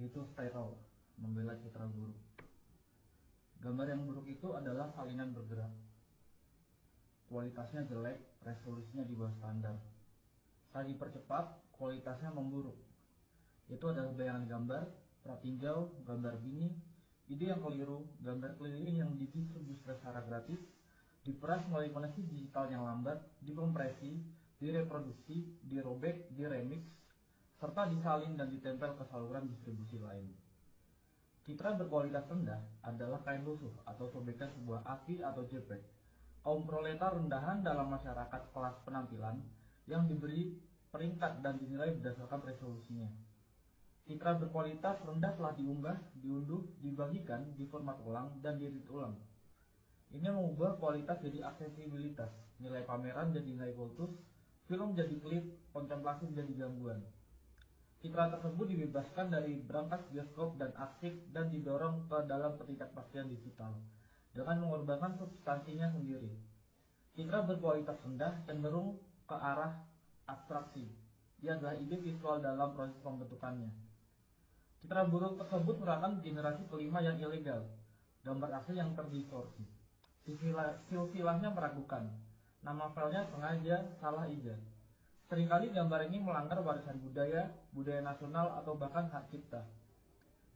yaitu stereo, membela citra buruk. Gambar yang buruk itu adalah salinan bergerak. Kualitasnya jelek, resolusinya di bawah standar. Saat dipercepat, kualitasnya memburuk. Itu adalah bayangan gambar, pratinjau, gambar bini, ide yang keliru, gambar keliling yang didistribusi secara gratis, diperas melalui koneksi digital yang lambat, dikompresi, direproduksi, dirobek, diremix, serta disalin dan ditempel ke saluran distribusi lain. Citra berkualitas rendah adalah kain lusuh atau sobekan sebuah AVI atau JPEG. Kaum proletar rendahan dalam masyarakat kelas penampilan yang diberi peringkat dan dinilai berdasarkan resolusinya. Citra berkualitas rendah telah diunggah, diunduh, dibagikan, diformat ulang, dan diedit ulang. Ini mengubah kualitas jadi aksesibilitas, nilai pameran jadi nilai kultus, film jadi klip, kontemplasi menjadi gangguan. Citra tersebut dibebaskan dari brankas bioskop dan arsip dan didorong ke dalam ketidakpastian digital dengan mengorbankan substansinya sendiri. Citra berkualitas rendah cenderung ke arah abstraksi. Ia adalah ide visual dalam proses pembentukannya. Citra buruk tersebut merupakan generasi kelima yang ilegal, gambar asli yang terdistorsi. Silsilahnya meragukan, nama filenya sengaja salah ija. Seringkali gambar ini melanggar warisan budaya, budaya nasional, atau bahkan hak cipta.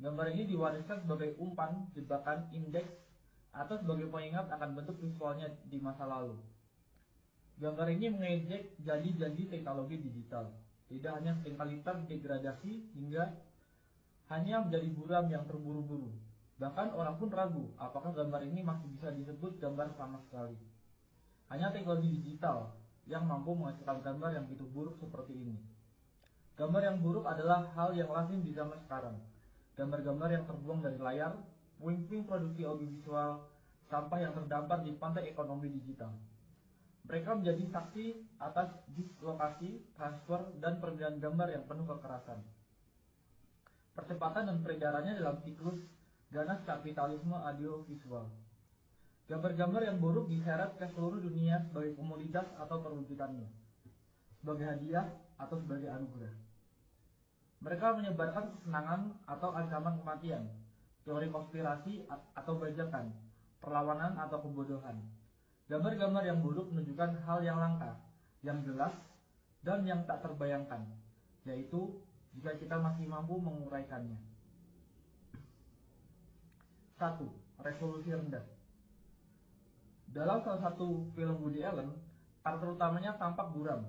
Gambar ini diwariskan sebagai umpan, jebakan, indeks, atau sebagai pengingat akan bentuk visualnya di masa lalu. Gambar ini mengejek janji-janji teknologi digital. Tidak hanya seringkali terdegradasi hingga hanya menjadi buram yang terburu-buru. Bahkan orang pun ragu apakah gambar ini masih bisa disebut gambar sama sekali. Hanya teknologi digital yang mampu menghasilkan gambar yang begitu buruk seperti ini. Gambar yang buruk adalah hal yang lazim di zaman sekarang. Gambar-gambar yang terbuang dari layar, puing-puing produksi audiovisual, sampah yang terdampar di pantai ekonomi digital. Mereka menjadi saksi atas dislokasi, transfer, dan perbedaan gambar yang penuh kekerasan. Percepatan dan peredarannya dalam siklus ganas kapitalisme audiovisual. Gambar-gambar yang buruk diseret ke seluruh dunia sebagai komoditas atau perwujudannya, sebagai hadiah atau sebagai anugerah. Mereka menyebarkan kesenangan atau ancaman kematian, teori konspirasi atau bajakan, perlawanan atau kebodohan. Gambar-gambar yang buruk menunjukkan hal yang langka, yang jelas, dan yang tak terbayangkan, yaitu jika kita masih mampu menguraikannya. 1. Resolusi rendah. Dalam salah satu film Woody Allen, karakter utamanya tampak buram.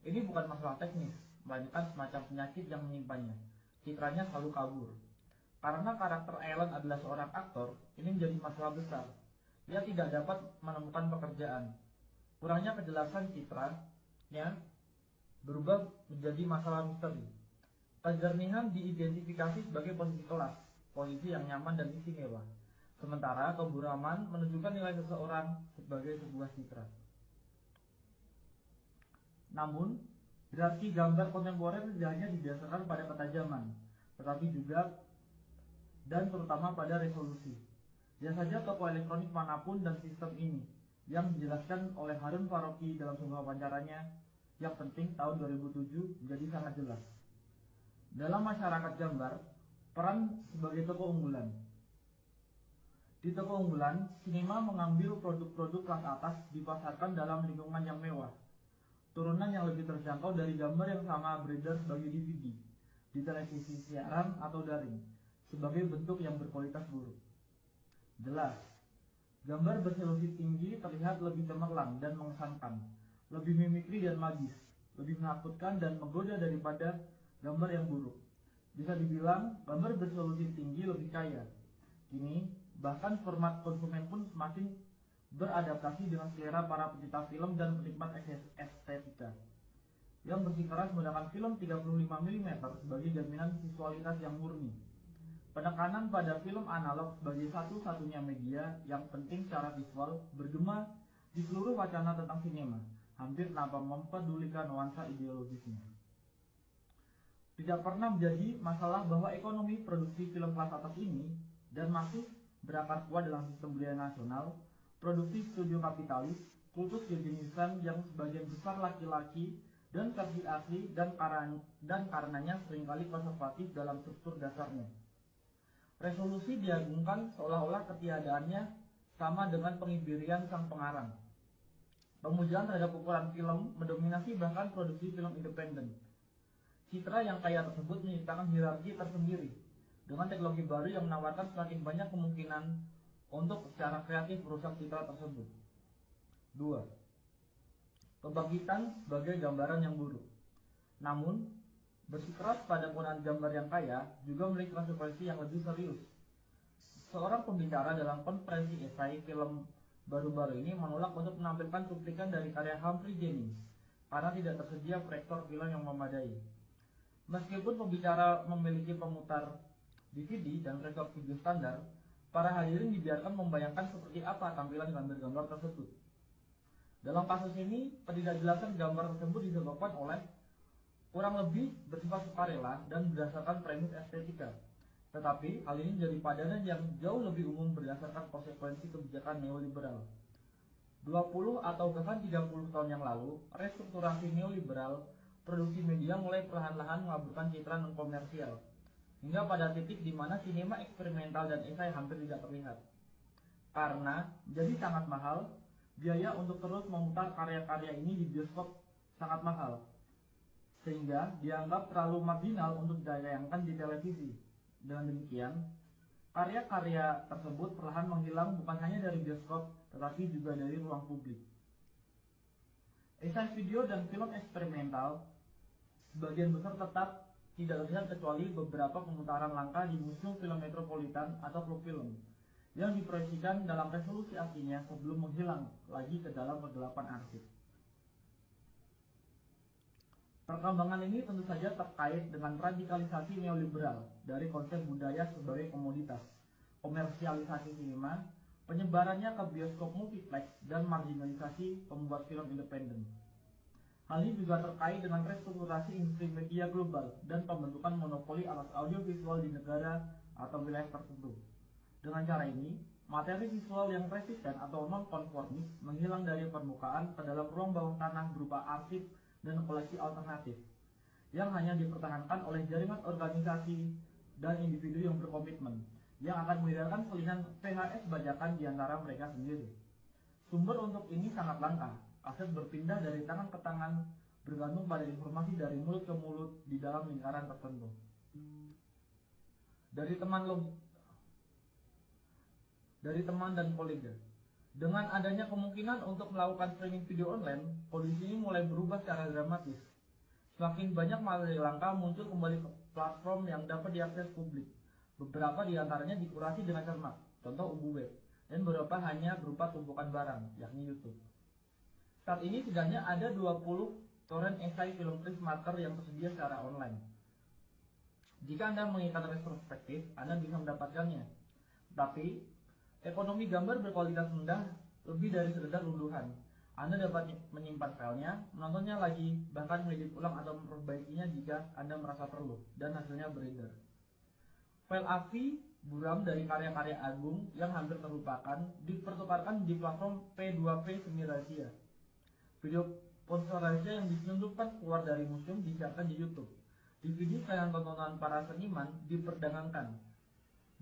Ini bukan masalah teknis, melainkan semacam penyakit yang menyimpannya. Citranya selalu kabur. Karena karakter Allen adalah seorang aktor, ini menjadi masalah besar. Ia tidak dapat menemukan pekerjaan. Kurangnya kejelasan citranya berubah menjadi masalah misteri. Kejernihan diidentifikasi sebagai posisi kelas, posisi yang nyaman dan istimewa. Sementara keburaman menunjukkan nilai seseorang sebagai sebuah citra. Namun, hierarki gambar kontemporer tidak hanya didasarkan pada ketajaman, tetapi juga dan terutama pada resolusi. Lihat saja toko elektronik manapun dan sistem ini, yang dijelaskan oleh Harun Faroki dalam sebuah wawancaranya yang penting tahun 2007 menjadi sangat jelas. Dalam masyarakat gambar, peran sebagai toko unggulan. Di toko unggulan, sinema mengambil produk-produk kelas atas dipasarkan dalam lingkungan yang mewah. Turunan yang lebih terjangkau dari gambar yang sama beredar sebagai DVD, di televisi siaran atau daring, sebagai bentuk yang berkualitas buruk. Jelas, gambar beresolusi tinggi terlihat lebih cemerlang dan mengesankan, lebih mimikri dan magis, lebih menakutkan dan menggoda daripada gambar yang buruk. Bisa dibilang, gambar beresolusi tinggi lebih kaya. Kini, bahkan format konsumen pun semakin beradaptasi dengan selera para pecinta film dan penikmat estetika yang bersikeras menggunakan film 35 mm sebagai jaminan visualitas yang murni. Penekanan pada film analog sebagai satu-satunya media yang penting secara visual bergema di seluruh wacana tentang sinema, hampir tanpa mempedulikan nuansa ideologisnya. Tidak pernah menjadi masalah bahwa ekonomi produksi film kelas atas ini dan masih berakar kuat dalam sistem budaya nasional, produksi studio kapitalis, kultus kejeniusan yang sebagian besar laki-laki dan versi asli dan karenanya seringkali konservatif dalam struktur dasarnya. Resolusi diagungkan seolah-olah ketiadaannya sama dengan pengibirian sang pengarang. Pemujaan terhadap ukuran film mendominasi bahkan produksi film independen. Citra yang kaya tersebut menciptakan hierarki tersendiri dengan teknologi baru yang menawarkan semakin banyak kemungkinan untuk secara kreatif merusak citra tersebut. 2. Kebangkitan sebagai gambaran yang buruk. Namun, bersikeras pada penggunaan gambar yang kaya juga memiliki konsekuensi yang lebih serius. Seorang pembicara dalam konferensi esai film baru-baru ini menolak untuk menampilkan cuplikan dari karya Humphrey Jennings karena tidak tersedia proyektor film yang memadai. Meskipun pembicara memiliki pemutar DVD dan proyektor video standar, para hadirin dibiarkan membayangkan seperti apa tampilan gambar-gambar tersebut. Dalam kasus ini, ketidakjelasan gambar tersebut disebabkan oleh kurang lebih bersifat sukarela dan berdasarkan premis estetika. Tetapi hal ini menjadi padanan yang jauh lebih umum berdasarkan konsekuensi kebijakan neoliberal. 20 atau bahkan 30 tahun yang lalu, restrukturasi neoliberal, produksi media mulai perlahan-lahan mengaburkan citra non-komersial, hingga pada titik di mana sinema eksperimental dan esai hampir tidak terlihat. Karena jadi sangat mahal, biaya untuk terus memutar karya-karya ini di bioskop sangat mahal, sehingga dianggap terlalu marginal untuk ditayangkan di televisi. Dengan demikian, karya-karya tersebut perlahan menghilang bukan hanya dari bioskop, tetapi juga dari ruang publik. Esai video dan film eksperimental sebagian besar tetap tidak terlihat kecuali beberapa pemutaran langka di museum film metropolitan atau klub film yang diproyeksikan dalam resolusi aslinya sebelum menghilang lagi ke dalam kegelapan arsip. Perkembangan ini tentu saja terkait dengan radikalisasi neoliberal dari konsep budaya sebagai komoditas, komersialisasi sinema, penyebarannya ke bioskop multiplex, dan marginalisasi pembuat film independen. Hal ini juga terkait dengan restrukturasi industri media global dan pembentukan monopoli atas audiovisual di negara atau wilayah tertentu. Dengan cara ini, materi visual yang resisten atau non-konformis menghilang dari permukaan ke dalam ruang bawah tanah berupa arsip dan koleksi alternatif yang hanya dipertahankan oleh jaringan organisasi dan individu yang berkomitmen yang akan mengedarkan salinan VHS bajakan di antara mereka sendiri. Sumber untuk ini sangat langka. Aset berpindah dari tangan ke tangan bergantung pada informasi dari mulut ke mulut di dalam lingkaran tertentu. Dari teman dan kolega. Dengan adanya kemungkinan untuk melakukan streaming video online, kondisi ini mulai berubah secara dramatis. Semakin banyak materi langka muncul kembali ke platform yang dapat diakses publik. Beberapa di antaranya dikurasi dengan cermat, contoh UBU web, dan beberapa hanya berupa tumpukan barang, yakni YouTube. Saat ini setidaknya ada 20 torrent esai film Chris Marker yang tersedia secara online. Jika Anda menginginkan retrospektif, Anda bisa mendapatkannya. Tapi ekonomi gambar berkualitas rendah lebih dari sekedar unduhan. Anda dapat menyimpan filenya, menontonnya lagi, bahkan mengedit ulang atau memperbaikinya jika Anda merasa perlu, dan hasilnya beredar. File AVI buram dari karya-karya agung yang hampir terlupakan dipertukarkan di platform P2P semi rahasia. Video poster rahasia yang diselundupkan keluar dari museum disiarkan di YouTube. DVD tayangan tontonan para seniman diperdagangkan.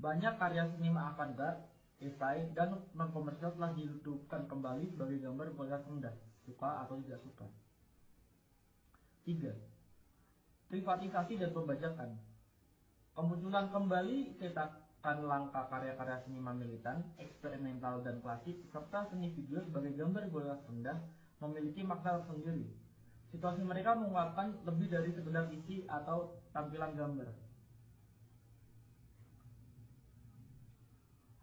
Banyak karya seniman avant-garde, esai, dan non-komersial telah dihidupkan kembali sebagai gambar berkualitas rendah, suka atau tidak suka. 3. Privatisasi dan pembajakan. Kemunculan kembali cetakan langka karya-karya seniman militan, eksperimental, dan klasik, serta seni video sebagai gambar berkualitas rendah memiliki makna tersendiri. Situasi mereka mengungkapkan lebih dari sekedar isi atau tampilan gambar.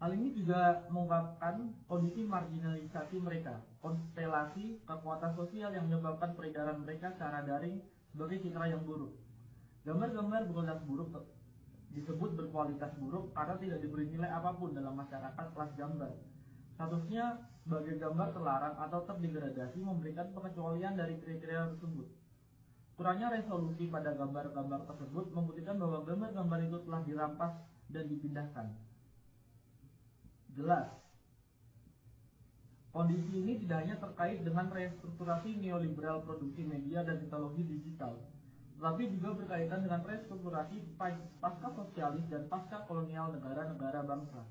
Hal ini juga mengungkapkan kondisi marginalisasi mereka, konstelasi kekuatan sosial yang menyebabkan peredaran mereka secara daring sebagai citra yang buruk. Gambar-gambar berkualitas buruk disebut berkualitas buruk karena tidak diberi nilai apapun dalam masyarakat kelas gambar. Statusnya sebagai gambar terlarang atau terdegradasi memberikan pengecualian dari kriteria tersebut. Kurangnya resolusi pada gambar-gambar tersebut membuktikan bahwa gambar-gambar itu telah dirampas dan dipindahkan. Jelas, Kondisi ini tidak hanya terkait dengan restrukturasi neoliberal produksi media dan teknologi digital, tetapi juga berkaitan dengan restrukturasi pasca sosialis dan pasca kolonial negara-negara bangsa,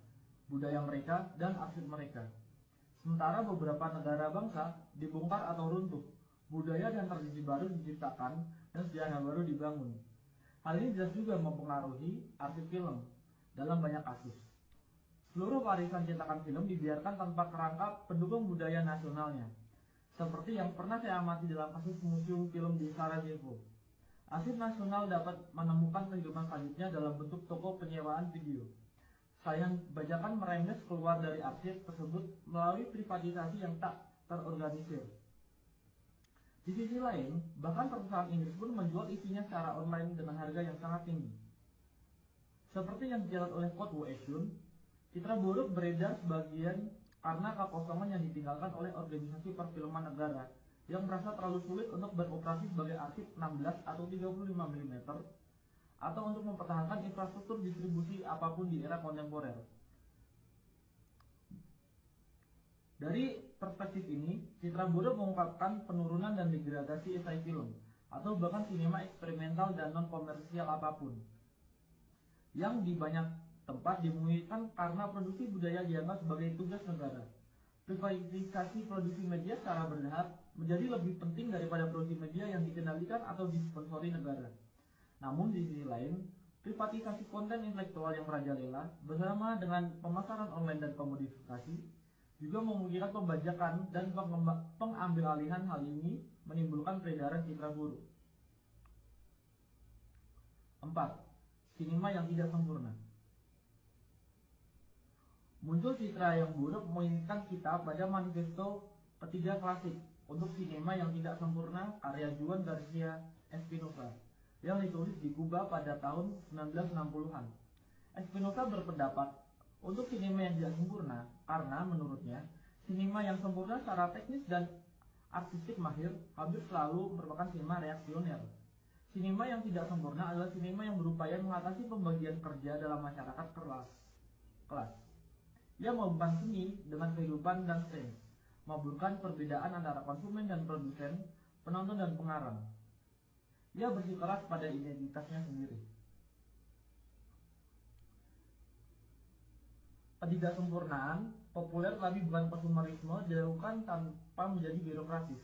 budaya mereka, dan arsip mereka. Sementara beberapa negara bangsa dibongkar atau runtuh, budaya dan tradisi baru diciptakan, dan sejarah baru dibangun. Hal ini jelas juga mempengaruhi arsip film dalam banyak kasus. Seluruh warisan cetakan film dibiarkan tanpa kerangka pendukung budaya nasionalnya, seperti yang pernah saya amati dalam kasus museum film di Sarajevo. Arsip nasional dapat menemukan kehidupan selanjutnya dalam bentuk toko penyewaan video. Sayang, bajakan merembes keluar dari arsip tersebut melalui privatisasi yang tak terorganisir. Di sisi lain, bahkan perusahaan Inggris pun menjual isinya secara online dengan harga yang sangat tinggi. Seperti yang dicatat oleh Kotwo Eshun, citra buruk beredar sebagian karena kekosongan yang ditinggalkan oleh organisasi perfilman negara yang merasa terlalu sulit untuk beroperasi sebagai arsip 16 atau 35 mm atau untuk mempertahankan infrastruktur distribusi apapun di era kontemporer. Dari perspektif ini, citra buruk mengungkapkan penurunan dan degradasi esai film atau bahkan sinema eksperimental dan non-komersial apapun yang di banyak tempat dimungkinkan karena produksi budaya dianggap sebagai tugas negara. Privatisasi produksi media secara bertahap menjadi lebih penting daripada produksi media yang dikendalikan atau disponsori negara. Namun di sisi lain, privatisasi konten intelektual yang merajalela bersama dengan pemasaran online dan komodifikasi juga memungkinkan pembajakan dan pengambilalihan. Hal ini menimbulkan peredaran citra buruk. 4. Sinema yang tidak sempurna. Muncul citra yang buruk mengingatkan kita pada manifesto ketiga klasik untuk sinema yang tidak sempurna karya Juan Garcia Espinosa yang ditulis di Kuba pada tahun 1960-an. Espinosa berpendapat untuk sinema yang tidak sempurna karena menurutnya sinema yang sempurna secara teknis dan artistik mahir hampir selalu merupakan sinema reaksioner. Sinema yang tidak sempurna adalah sinema yang berupaya mengatasi pembagian kerja dalam masyarakat kelas. Ia menghubungkan seni dengan kehidupan dan sains, mengaburkan perbedaan antara konsumen dan produsen, penonton dan pengarang. Ia bersikeras pada identitasnya sendiri. Ketidaksempurnaan populer tapi bukan konsumerisme dilakukan tanpa menjadi birokratis.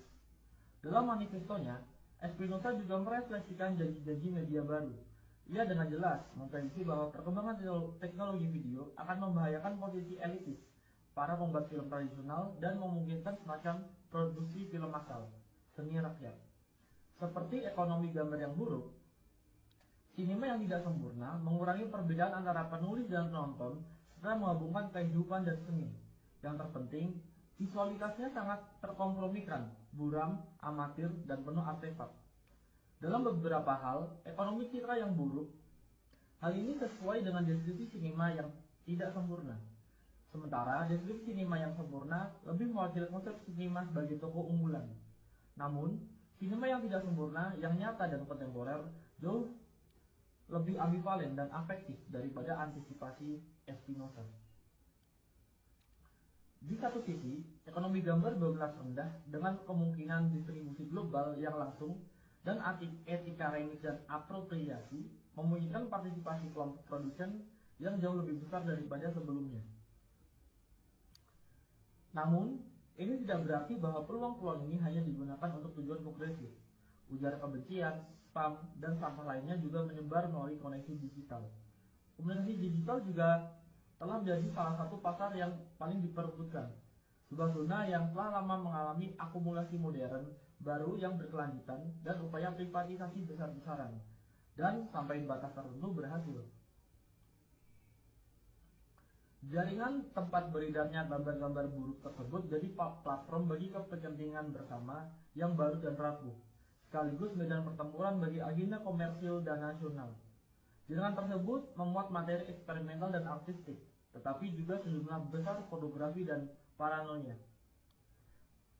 Dalam manifestonya, Espinosa juga merefleksikan janji-janji media baru. Ia dengan jelas memprediksi bahwa perkembangan teknologi video akan membahayakan posisi elitis para pembuat film tradisional dan memungkinkan semacam produksi film massal, seni rakyat. Seperti ekonomi gambar yang buruk, sinema yang tidak sempurna mengurangi perbedaan antara penulis dan penonton serta menggabungkan kehidupan dan seni. Yang terpenting, visualitasnya sangat terkompromikan, buram, amatir, dan penuh artefak. Dalam beberapa hal, ekonomi citra yang buruk, hal ini sesuai dengan deskripsi sinema yang tidak sempurna. Sementara deskripsi sinema yang sempurna lebih mewakili konsep sinema sebagai tokoh unggulan. Namun, sinema yang tidak sempurna, yang nyata dan kontemporer, jauh lebih ambivalen dan afektif daripada antisipasi Espinosa. Di satu sisi, ekonomi gambar bergelas rendah dengan kemungkinan distribusi global yang langsung dan etika remix dan apropriasi memungkinkan partisipasi kelompok produsen yang jauh lebih besar daripada sebelumnya. Namun, ini tidak berarti bahwa peluang-peluang ini hanya digunakan untuk tujuan progresif. Ujar kebencian, spam, dan sampah lainnya juga menyebar melalui koneksi digital. Komunikasi digital juga telah menjadi salah satu pasar yang paling diperebutkan. Sebuah zona yang telah lama mengalami akumulasi modern baru yang berkelanjutan dan upaya privatisasi besar-besaran, dan sampai batas tertentu berhasil. Jaringan tempat beredarnya gambar-gambar buruk tersebut jadi platform bagi kepentingan bersama yang baru dan rapuh, sekaligus medan pertempuran bagi agenda komersil dan nasional. Jaringan tersebut memuat materi eksperimental dan artistik, tetapi juga sejumlah besar pornografi dan paranoia.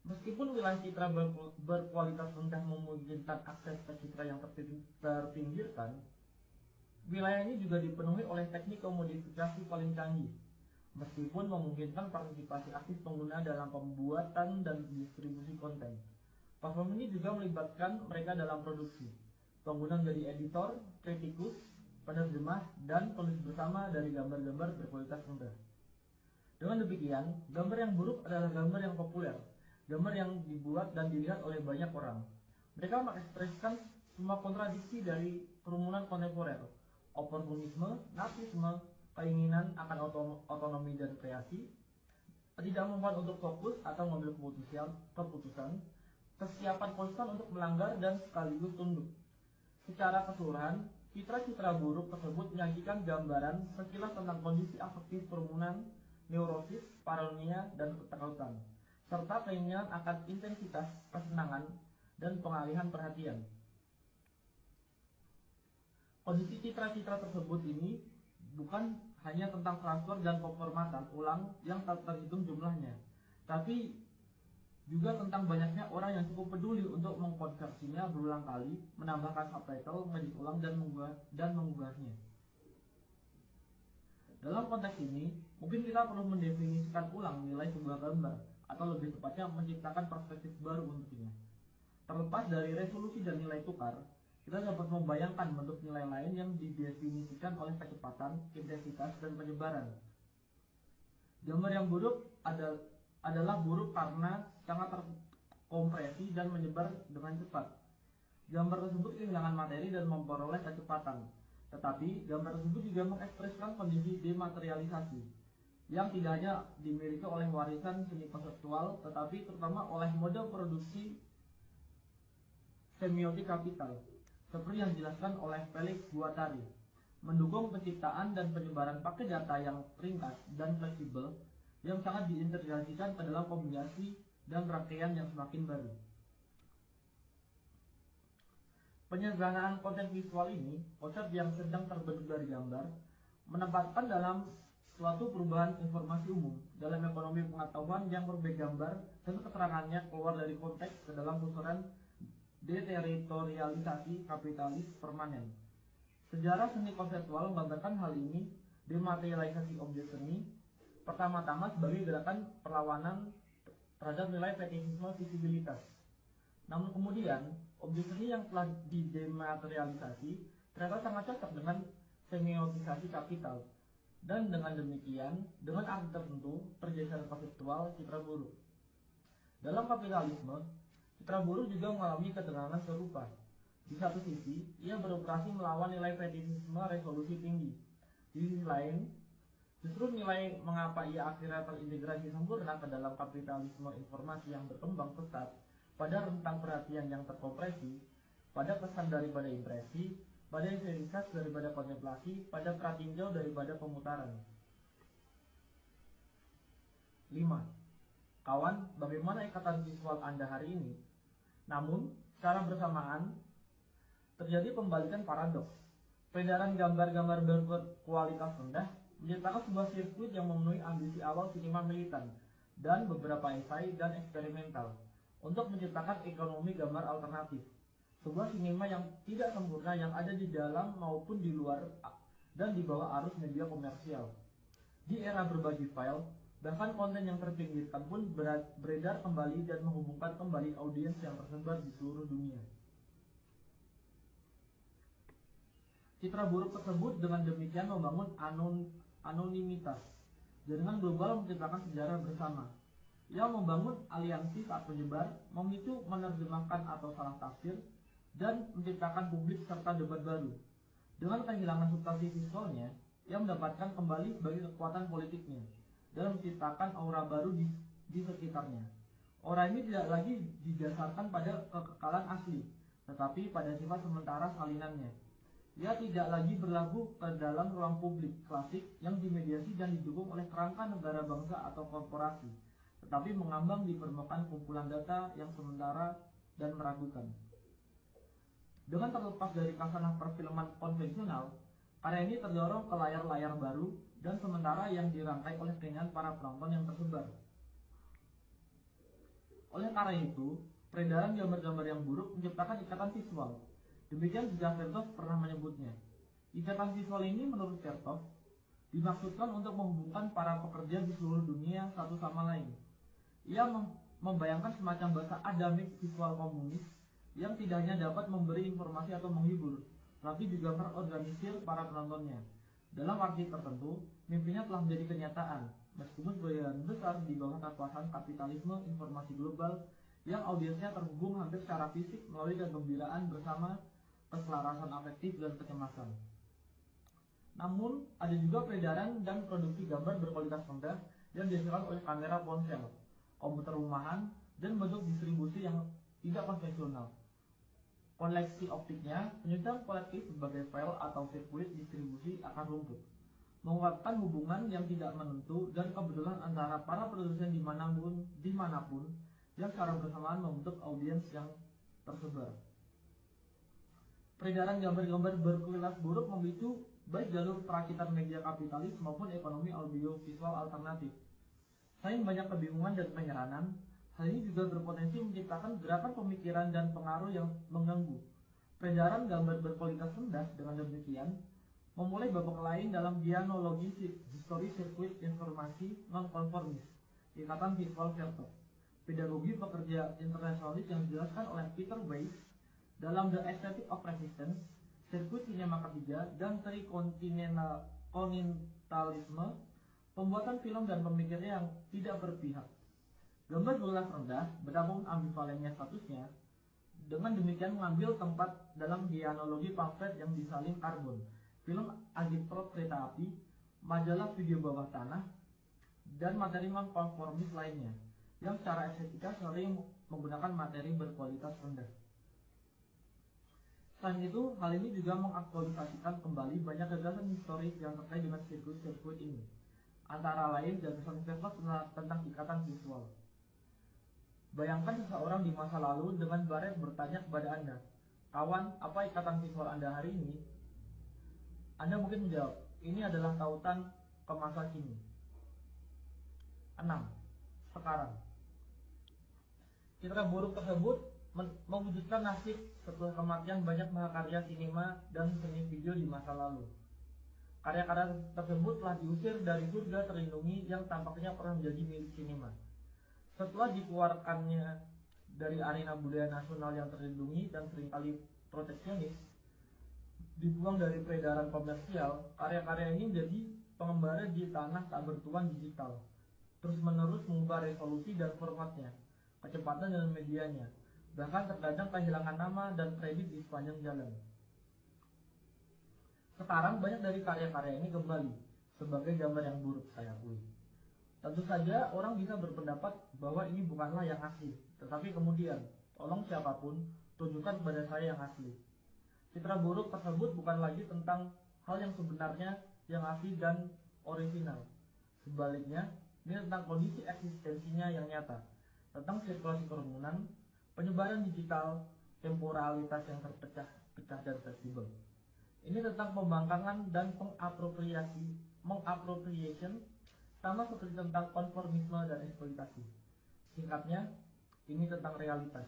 Meskipun wilayah citra berkualitas rendah memungkinkan akses ke citra yang terpinggirkan, wilayah ini juga dipenuhi oleh teknik komodifikasi paling canggih. meskipun memungkinkan partisipasi aktif pengguna dalam pembuatan dan distribusi konten. Platform ini juga melibatkan mereka dalam produksi. Pengguna menjadi editor, kritikus, penerjemah, dan penulis bersama dari gambar-gambar berkualitas rendah. Dengan demikian, gambar yang buruk adalah gambar yang populer, gambar yang dibuat dan dilihat oleh banyak orang. Mereka mengekspresikan semua kontradiksi dari kerumunan kontemporer, oportunisme, narsisme, keinginan akan otonomi dan kreasi, ketidakmampuan untuk fokus atau mengambil keputusan, kesiapan konstan untuk melanggar dan sekaligus tunduk. Secara keseluruhan, citra-citra buruk tersebut menyajikan gambaran sekilas tentang kondisi afektif kerumunan, neurosis, paranoia, dan ketakutan, serta keinginan akan intensitas, kesenangan, dan pengalihan perhatian. Kondisi citra-citra tersebut ini bukan hanya tentang transfer dan pemformatan ulang yang tak terhitung jumlahnya, tapi juga tentang banyaknya orang yang cukup peduli untuk mengkonversinya berulang kali, menambahkan subtitle, mengedit ulang, dan mengunggahnya. Dalam konteks ini, mungkin kita perlu mendefinisikan ulang nilai sebuah gambar, atau lebih tepatnya menciptakan perspektif baru untuknya. Terlepas dari resolusi dan nilai tukar, kita dapat membayangkan bentuk nilai lain yang didefinisikan oleh kecepatan, intensitas, dan penyebaran. Gambar yang buruk adalah buruk karena sangat terkompresi dan menyebar dengan cepat. Gambar tersebut kehilangan materi dan memperoleh kecepatan. Tetapi gambar tersebut juga mengekspresikan kondisi dematerialisasi yang tidak hanya dimiliki oleh warisan seni konseptual, tetapi terutama oleh model produksi semiotik kapital, seperti yang dijelaskan oleh Felix Guattari, mendukung penciptaan dan penyebaran paket data yang ringkas dan fleksibel yang sangat diintegrasikan ke dalam kombinasi dan rangkaian yang semakin baru. Penyederhanaan konten visual ini, konsep yang sedang terbentuk dari gambar, menempatkan dalam suatu perubahan informasi umum dalam ekonomi pengetahuan yang berbagai gambar dan keterangannya keluar dari konteks ke dalam pusaran deteritorialisasi kapitalis permanen. Sejarah seni konseptual menggambarkan hal ini dematerialisasi objek seni pertama-tama sebagai gerakan perlawanan terhadap nilai fetishisme visibilitas. Namun kemudian, objek seni yang telah didematerialisasi ternyata sangat cocok dengan semiotisasi kapital, dan dengan demikian, dengan arti tertentu, pergeseran konseptual citra buruk. Dalam kapitalisme, citra buruk juga mengalami ketegangan serupa. Di satu sisi, ia beroperasi melawan nilai fetishisme resolusi tinggi. Di sisi lain, justru nilai mengapa ia akhirnya terintegrasi sempurna ke dalam kapitalisme informasi yang berkembang pesat pada rentang perhatian yang terkompresi, pada kesan daripada impresi, pada intensitas daripada kontemplasi, pada pratinjau daripada pemutaran. 5. Kawan, bagaimana ikatan visual Anda hari ini? Namun, secara bersamaan, terjadi pembalikan paradoks. Peredaran gambar-gambar berkualitas rendah menciptakan sebuah sirkuit yang memenuhi ambisi awal sinema militan dan beberapa esai dan eksperimental untuk menciptakan ekonomi gambar alternatif, sebuah sinema yang tidak sempurna yang ada di dalam maupun di luar dan di bawah arus media komersial. Di era berbagi file, bahkan konten yang terpinggirkan pun beredar kembali dan menghubungkan kembali audiens yang tersebar di seluruh dunia. Citra buruk tersebut dengan demikian membangun anonimitas. Jaringan global menciptakan sejarah bersama yang membangun aliansi saat menyebar, memicu menerjemahkan atau salah tafsir, dan menciptakan publik serta debat baru. Dengan kehilangan substansi visualnya, ia mendapatkan kembali sebagai kekuatan politiknya dan menciptakan aura baru di sekitarnya. Aura ini tidak lagi didasarkan pada kekekalan asli, tetapi pada sifat sementara salinannya. Ia tidak lagi berlabuh ke dalam ruang publik klasik yang dimediasi dan didukung oleh kerangka negara bangsa atau korporasi, tetapi mengambang di permukaan kumpulan data yang sementara dan meragukan. Dengan terlepas dari kasanah perfilman konvensional, karya ini terdorong ke layar-layar baru dan sementara yang dirangkai oleh keinginan para penonton yang tersebar. Oleh karena itu, peredaran gambar-gambar yang buruk menciptakan ikatan visual. Demikian juga Vertov pernah menyebutnya. Ikatan visual ini menurut Vertov dimaksudkan untuk menghubungkan para pekerja di seluruh dunia satu sama lain. Ia membayangkan semacam bahasa adamik visual komunis yang tidak hanya dapat memberi informasi atau menghibur, tapi juga terorganisir para penontonnya. Dalam arti tertentu, mimpinya telah menjadi kenyataan, meskipun sebagian besar di bawah kekuasaan kapitalisme informasi global yang audiensnya terhubung hampir secara fisik melalui kegembiraan bersama keselarasan afektif dan kecemasan. Namun, ada juga peredaran dan produksi gambar berkualitas rendah yang dihasilkan oleh kamera ponsel, komputer rumahan, dan bentuk distribusi yang tidak konvensional. Koleksi optiknya, penyusunan kolektif sebagai file atau sirkuit distribusi akan rumput, menguatkan hubungan yang tidak menentu dan kebetulan antara para produsen dimanapun yang secara bersamaan membentuk audiens yang tersebar. Peredaran gambar-gambar berkualitas buruk memicu baik jalur perakitan media kapitalis maupun ekonomi audiovisual alternatif. Selain banyak kebingungan dan penyeranan, hal ini juga berpotensi menciptakan gerakan pemikiran dan pengaruh yang mengganggu. Peredaran gambar berkualitas rendah dengan demikian memulai babak lain dalam dianologi histori sirkuit informasi non-konformis, ikatan visual verto, pedagogi pekerja internasionalis yang dijelaskan oleh Peter Weiss dalam The Aesthetic of Resistance, sirkuit sinema ketiga, dan trikontinentalisme, pembuatan film dan pemikirnya yang tidak berpihak. Gambar berkualitas rendah, betapapun ambivalennya statusnya, dengan demikian mengambil tempat dalam dianologi pamflet yang disalin karbon, film agitprop kereta api, majalah video bawah tanah, dan materi non-konformis lainnya, yang secara estetika sering menggunakan materi berkualitas rendah. Selain itu, hal ini juga mengaktualisasikan kembali banyak gagasan historis yang terkait dengan sirkuit-sirkuit ini, antara lain gagasan Vespa tentang ikatan visual. Bayangkan seseorang di masa lalu dengan baret bertanya kepada Anda, "Kawan, apa ikatan visual Anda hari ini?" Anda mungkin menjawab, "Ini adalah tautan ke masa kini." 6. Sekarang. Citra buruk tersebut mewujudkan nasib setelah kematian banyak mahakarya sinema dan seni video di masa lalu. Karya-karya tersebut telah diusir dari surga terlindungi yang tampaknya pernah menjadi milik sinema. Setelah dikeluarkannya dari arena budaya nasional yang terlindungi dan seringkali proteksionis, dibuang dari peredaran komersial, karya-karya ini menjadi pengembara di tanah tak bertuan digital, terus-menerus mengubah resolusi dan formatnya, kecepatan dan medianya, bahkan terkadang kehilangan nama dan kredit di sepanjang jalan. Sekarang banyak dari karya-karya ini kembali sebagai gambar yang buruk, saya akui. Tentu saja orang bisa berpendapat bahwa ini bukanlah yang asli, tetapi kemudian, tolong siapapun, tunjukkan kepada saya yang asli. Citra buruk tersebut bukan lagi tentang hal yang sebenarnya yang asli dan orisinal. Sebaliknya, ini tentang kondisi eksistensinya yang nyata, tentang sirkulasi kerumunan, penyebaran digital, temporalitas yang terpecah-pecah dan fleksibel. Ini tentang pembangkangan dan mengappropriation, sama seperti tentang konformisme dan eksploitasi. Singkatnya, ini tentang realitas.